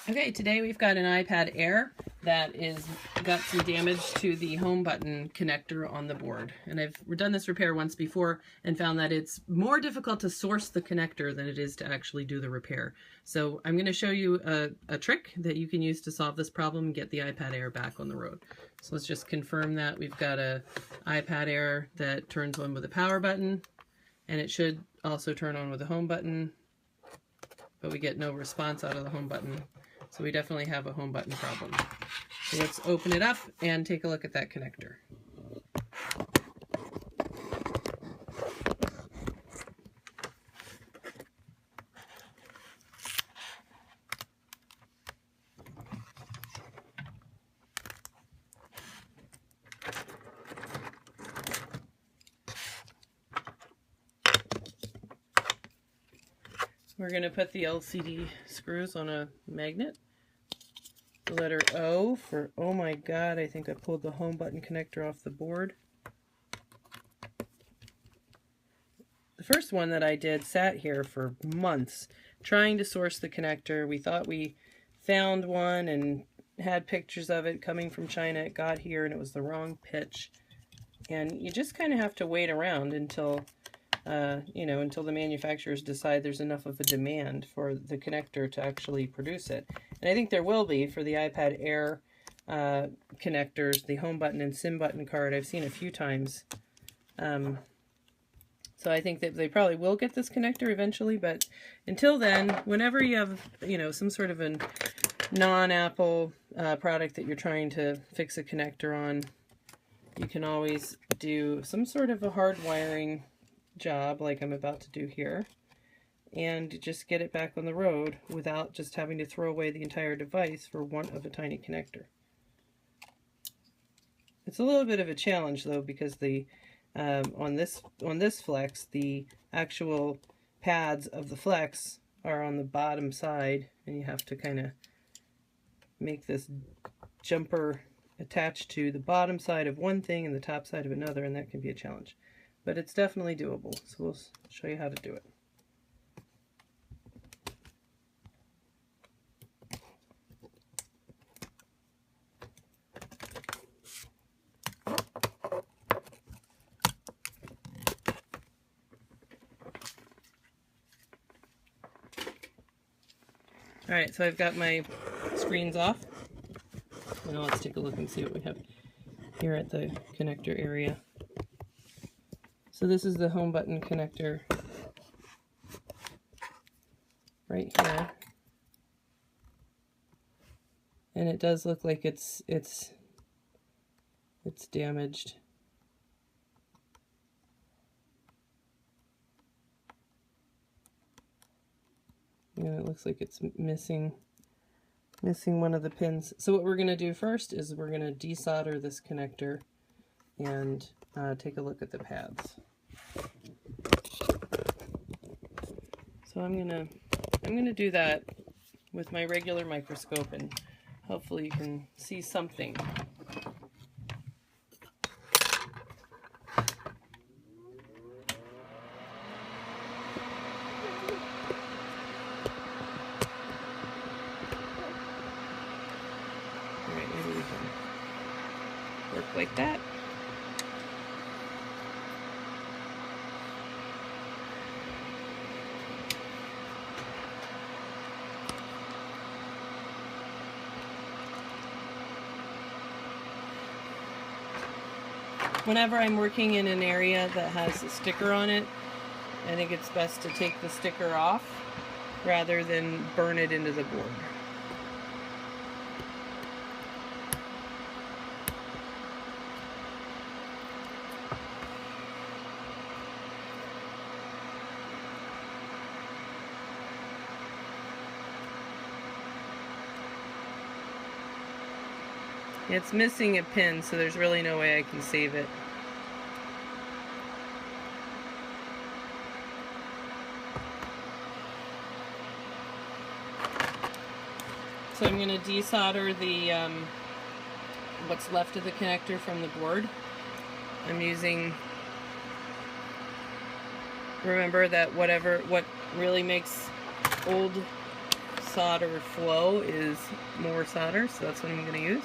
Okay, today we've got an iPad Air that is got some damage to the home button connector on the board. And I've done this repair once before and found that it's more difficult to source the connector than it is to actually do the repair. So I'm going to show you a trick that you can use to solve this problem and get the iPad Air back on the road. So let's just confirm that we've got a iPad Air that turns on with a power button, and it should also turn on with a home button, but we get no response out of the home button. So we definitely have a home button problem. So let's open it up and take a look at that connector. We're going to put the LCD screws on a magnet. The letter O for, oh my god, I think I pulled the home button connector off the board. The first one that I did sat here for months trying to source the connector. We thought we found one and had pictures of it coming from China. It got here and it was the wrong pitch. And you just kind of have to wait around until until the manufacturers decide there's enough of a demand for the connector to actually produce it. And I think there will be for the iPad Air connectors, the home button and SIM button card. I've seen a few times. So I think that they probably will get this connector eventually, but until then, whenever you have, some sort of a non-Apple product that you're trying to fix a connector on, you can always do some sort of a hard wiring job like I'm about to do here and just get it back on the road without just having to throw away the entire device for want of a tiny connector. It's a little bit of a challenge though, because the on this flex, the actual pads of the flex are on the bottom side, and you have to kind of make this jumper attached to the bottom side of one thing and the top side of another, and that can be a challenge. But it's definitely doable, so we'll show you how to do it. Alright, so I've got my screens off. Now let's take a look and see what we have here at the connector area. So this is the home button connector right here. And it does look like it's damaged. And it looks like it's missing one of the pins. So what we're going to do first is we're going to desolder this connector and take a look at the pads. So I'm gonna do that with my regular microscope, and hopefully you can see something. Alright, maybe we can work like that. Whenever I'm working in an area that has a sticker on it, I think it's best to take the sticker off rather than burn it into the board. It's missing a pin, so there's really no way I can save it. So I'm going to desolder the what's left of the connector from the board. I'm using, remember that what really makes old solder flow is more solder, so that's what I'm going to use.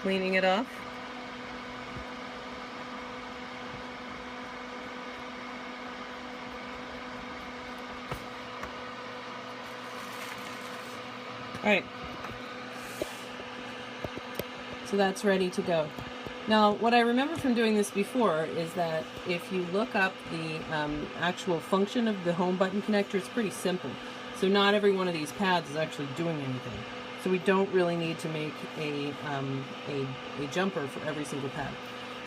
Cleaning it off. All right. So that's ready to go. Now, what I remember from doing this before is that if you look up the actual function of the home button connector, it's pretty simple. So not every one of these pads is actually doing anything. So we don't really need to make a jumper for every single pad.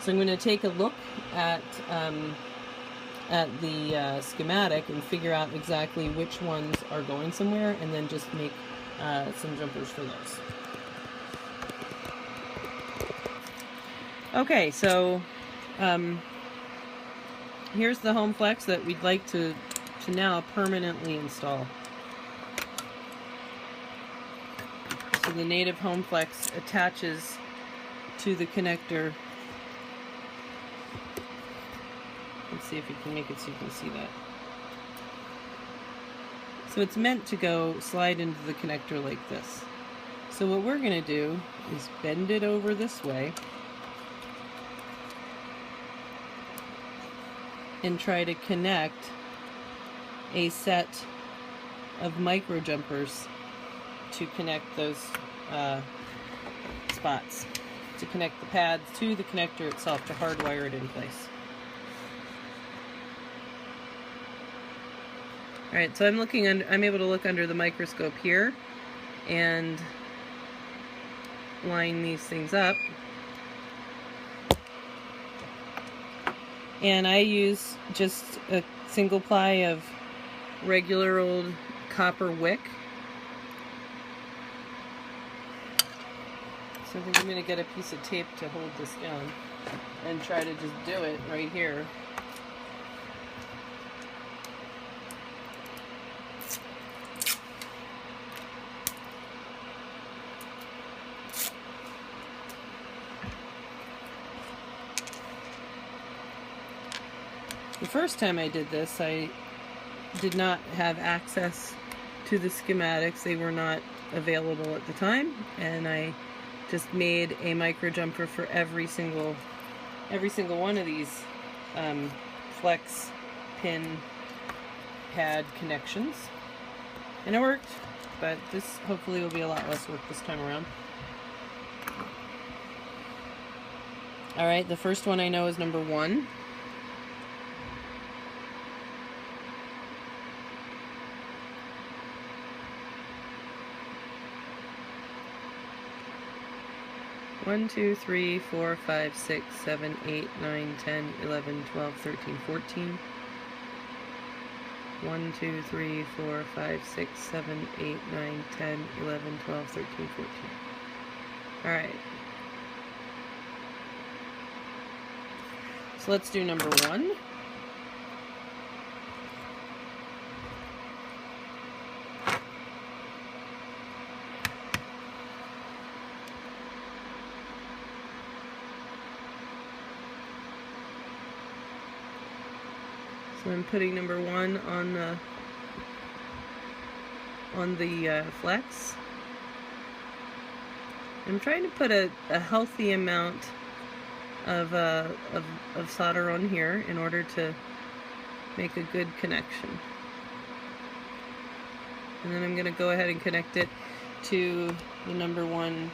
So I'm going to take a look at the schematic and figure out exactly which ones are going somewhere, and then just make some jumpers for those. Okay, so here's the home flex that we'd like to now permanently install. So the native home flex attaches to the connector. Let's see if we can make it so you can see that. So it's meant to go slide into the connector like this. So what we're going to do is bend it over this way and try to connect a set of micro jumpers to connect those spots, to connect the pads to the connector itself, to hardwire it in place. Alright, so I'm able to look under the microscope here and line these things up. And I use just a single ply of regular old copper wick. So I think I'm going to get a piece of tape to hold this down and try to just do it right here. The first time I did this, I did not have access to the schematics. They were not available at the time, and I just made a micro jumper for every single one of these flex pin pad connections, and it worked. But this hopefully will be a lot less work this time around. All right, the first one I know is number 1. One, 2, 3, 4, 5, 6, 7, 8, 9, 10, 11, 12, 13, 14. 1, 2, 3, 4, 5, 6, 7, 8, 9, 10, 11, 12, 13, 14. Alright. So let's do number 1. So I'm putting number 1 on the flex. I'm trying to put a healthy amount of solder on here in order to make a good connection. And then I'm going to go ahead and connect it to the number 1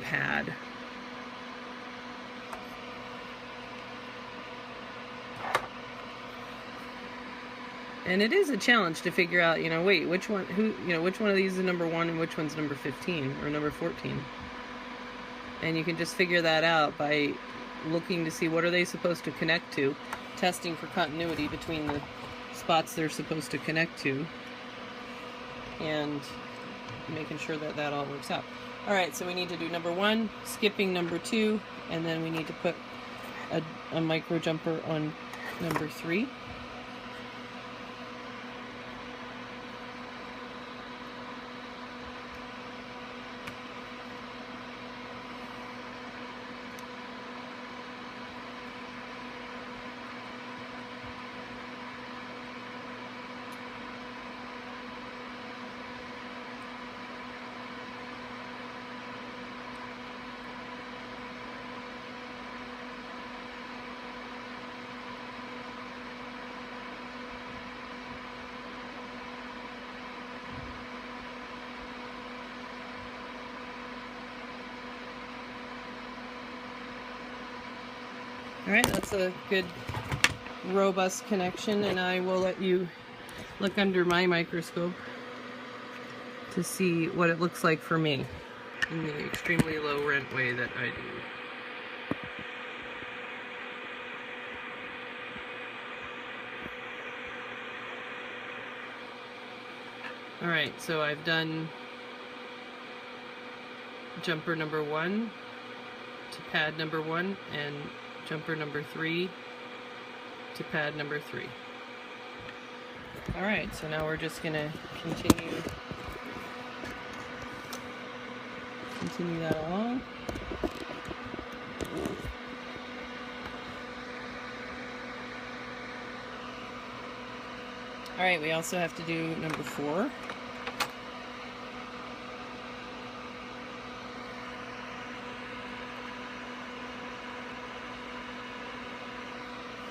pad. And it is a challenge to figure out, you know, wait, which one of these is number 1 and which one's number 15 or number 14. And you can just figure that out by looking to see what are they supposed to connect to, testing for continuity between the spots they're supposed to connect to, and making sure that that all works out. All right, so we need to do number 1, skipping number 2, and then we need to put a micro jumper on number 3. Alright, that's a good robust connection, and I will let you look under my microscope to see what it looks like for me in the extremely low rent way that I do. Alright, so I've done jumper number 1 to pad number 1 and jumper number 3 to pad number 3. Alright, so now we're just going to continue that along. Alright, we also have to do number 4.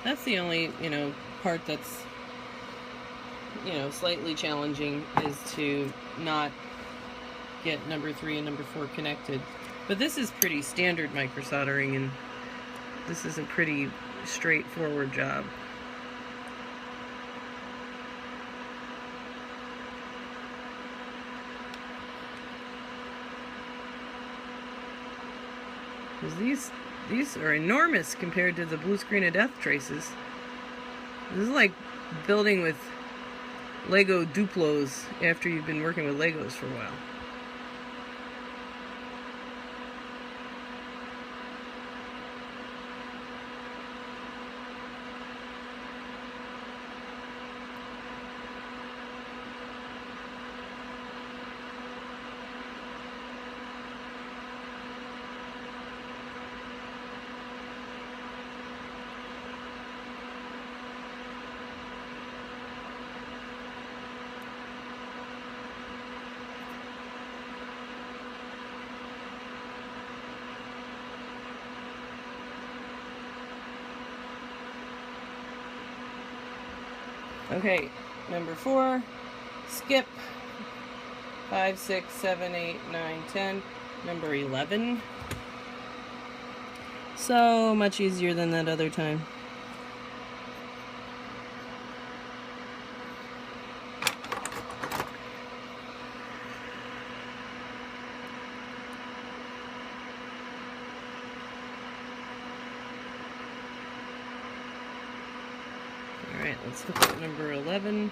That's the only, part that's, slightly challenging, is to not get number 3 and number 4 connected. But this is pretty standard microsoldering, and this is a pretty straightforward job. Because these are enormous compared to the blue screen of death traces. This is like building with Lego Duplos after you've been working with Legos for a while. Okay, number 4, skip 5, 6, 7, 8, 9, 10, number 11. So much easier than that other time. Alright, let's look at number 11.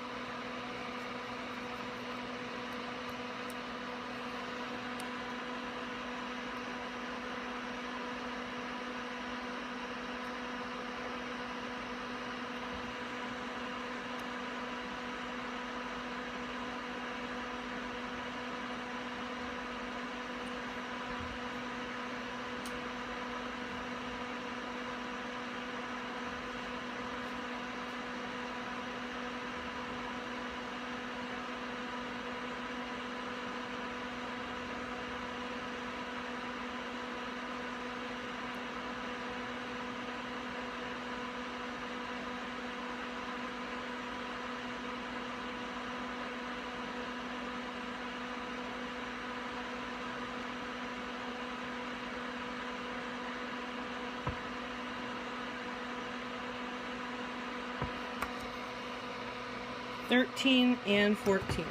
13 and 14.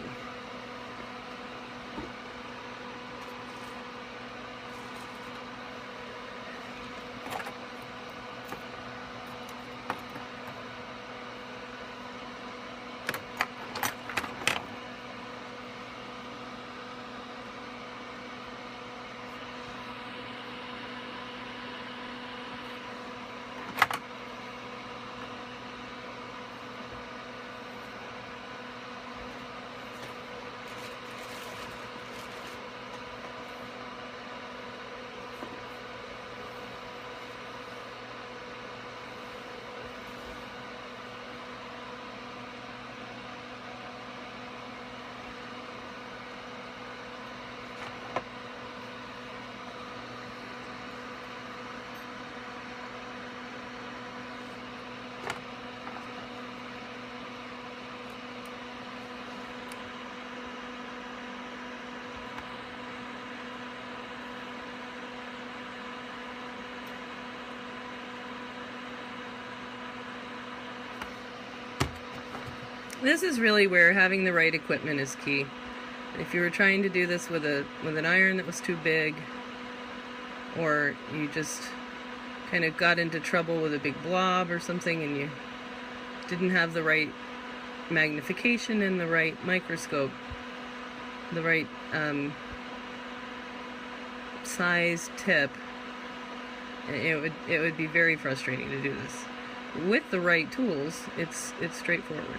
This is really where having the right equipment is key. If you were trying to do this with an iron that was too big, or you just kind of got into trouble with a big blob or something and you didn't have the right magnification and the right microscope, the right size tip, it would be very frustrating to do this. With the right tools, it's straightforward.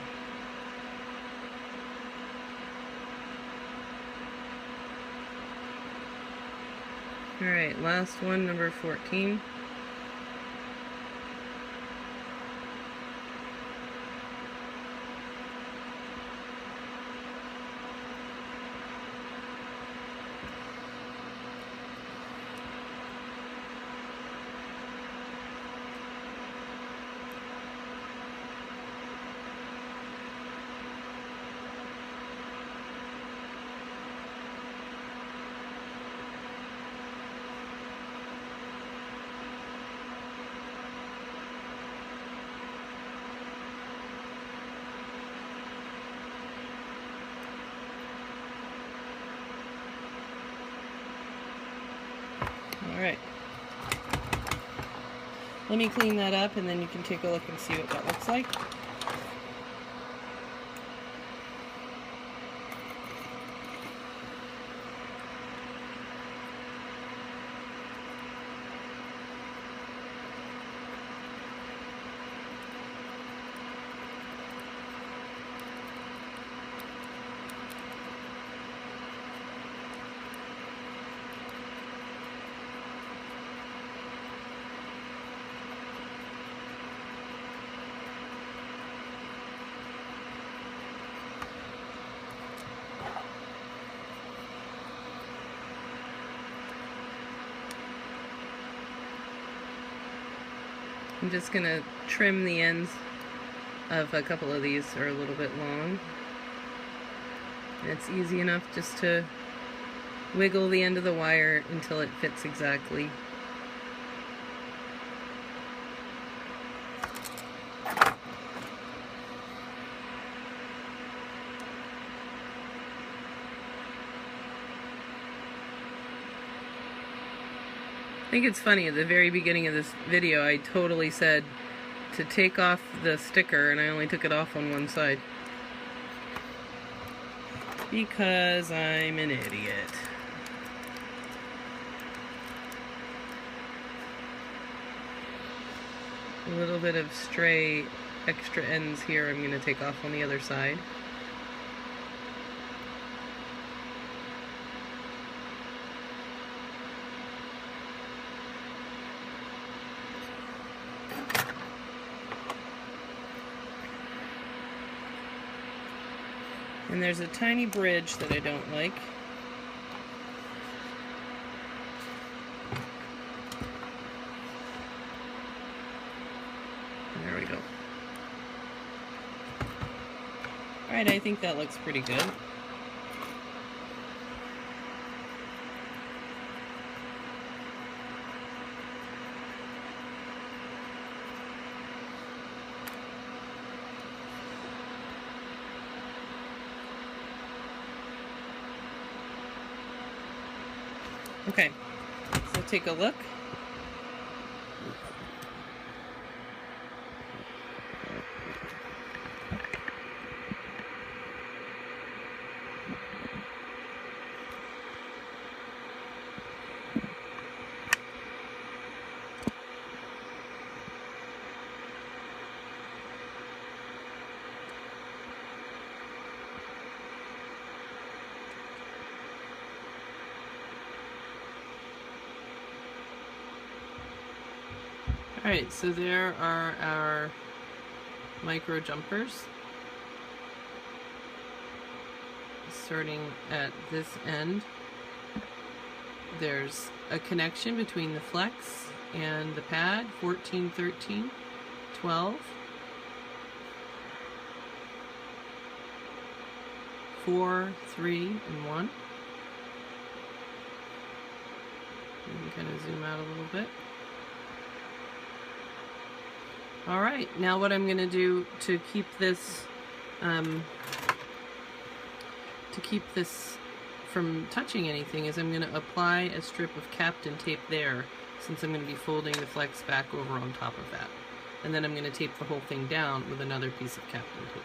Alright, last one, number 14. Alright, let me clean that up and then you can take a look and see what that looks like. I'm just going to trim the ends of a couple of these are a little bit long. And it's easy enough just to wiggle the end of the wire until it fits exactly. I think it's funny, at the very beginning of this video I totally said to take off the sticker and I only took it off on one side. Because I'm an idiot. A little bit of stray extra ends here I'm going to take off on the other side. And there's a tiny bridge that I don't like. There we go. Alright, I think that looks pretty good. Okay, so take a look. Alright, so there are our micro jumpers. Starting at this end, there's a connection between the flex and the pad, 14, 13, 12, 4, 3, and 1. You can kind of zoom out a little bit. Alright, now what I'm going to do to keep this from touching anything is I'm going to apply a strip of Captain tape there, since I'm going to be folding the flex back over on top of that. And then I'm going to tape the whole thing down with another piece of Captain tape.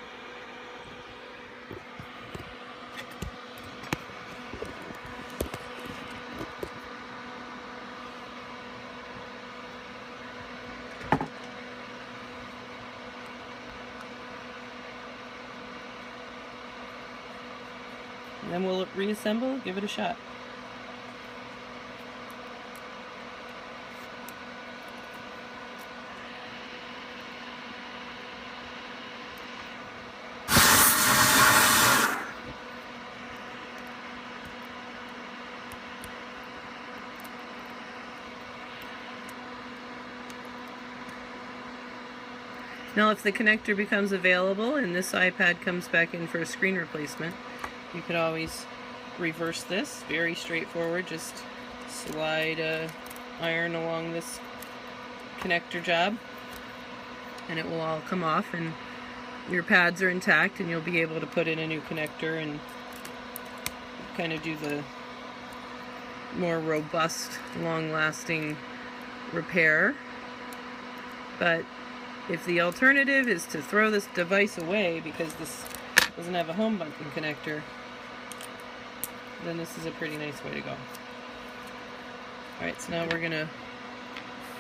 And then we'll reassemble, give it a shot. Now if the connector becomes available and this iPad comes back in for a screen replacement, you could always reverse this, very straightforward, just slide a iron along this connector job and it will all come off and your pads are intact and you'll be able to put in a new connector and kind of do the more robust, long-lasting repair. But if the alternative is to throw this device away because this doesn't have a home button connector, then this is a pretty nice way to go. Alright, so now we're going to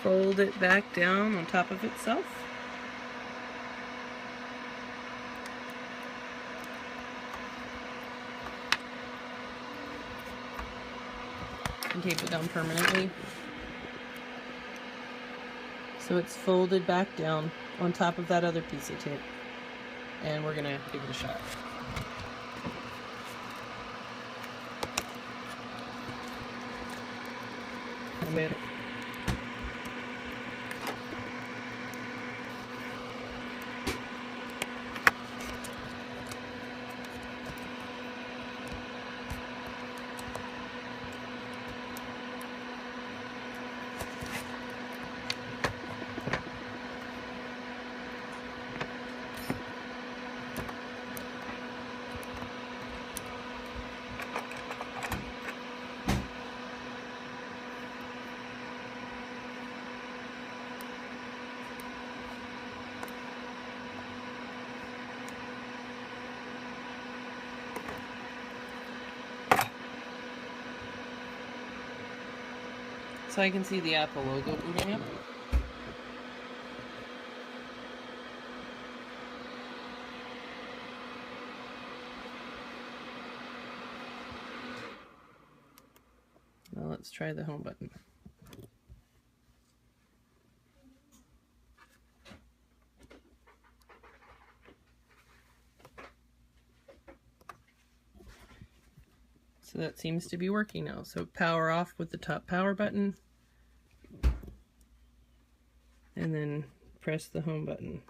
fold it back down on top of itself. And tape it down permanently. So it's folded back down on top of that other piece of tape. And we're going to give it a shot. So I can see the Apple logo booting up. Now let's try the home button. So that seems to be working now. So power off with the top power button. And then press the home button.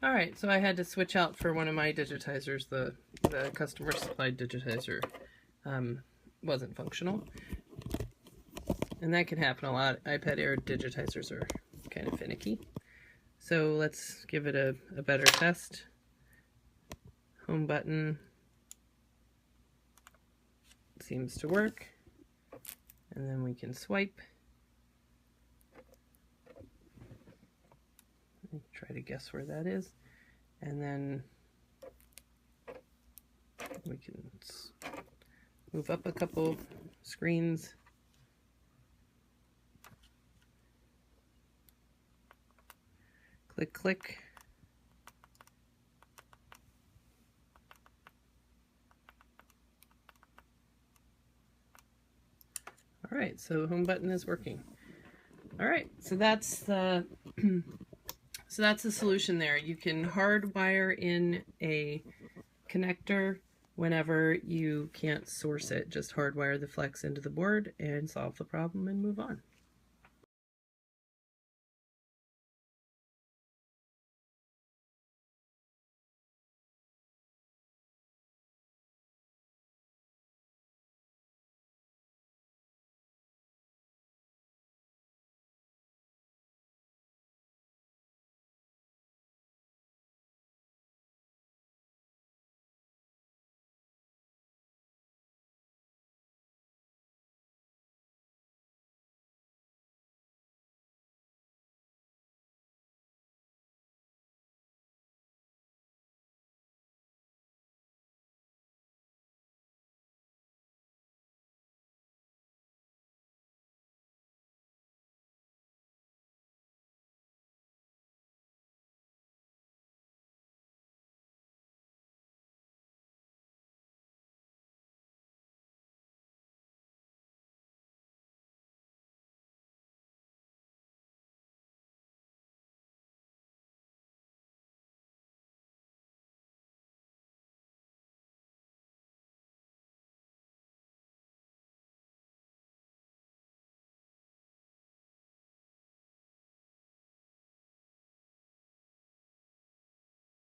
Alright, so I had to switch out for one of my digitizers. The customer supplied digitizer wasn't functional. And that can happen a lot. iPad Air digitizers are kind of finicky. So let's give it a better test. Home button. seems to work. And then we can swipe. Try to guess where that is. And then we can move up a couple screens. Click, click. All right, so home button is working. All right, so that's the solution there. You can hardwire in a connector whenever you can't source it. Just hardwire the flex into the board and solve the problem and move on.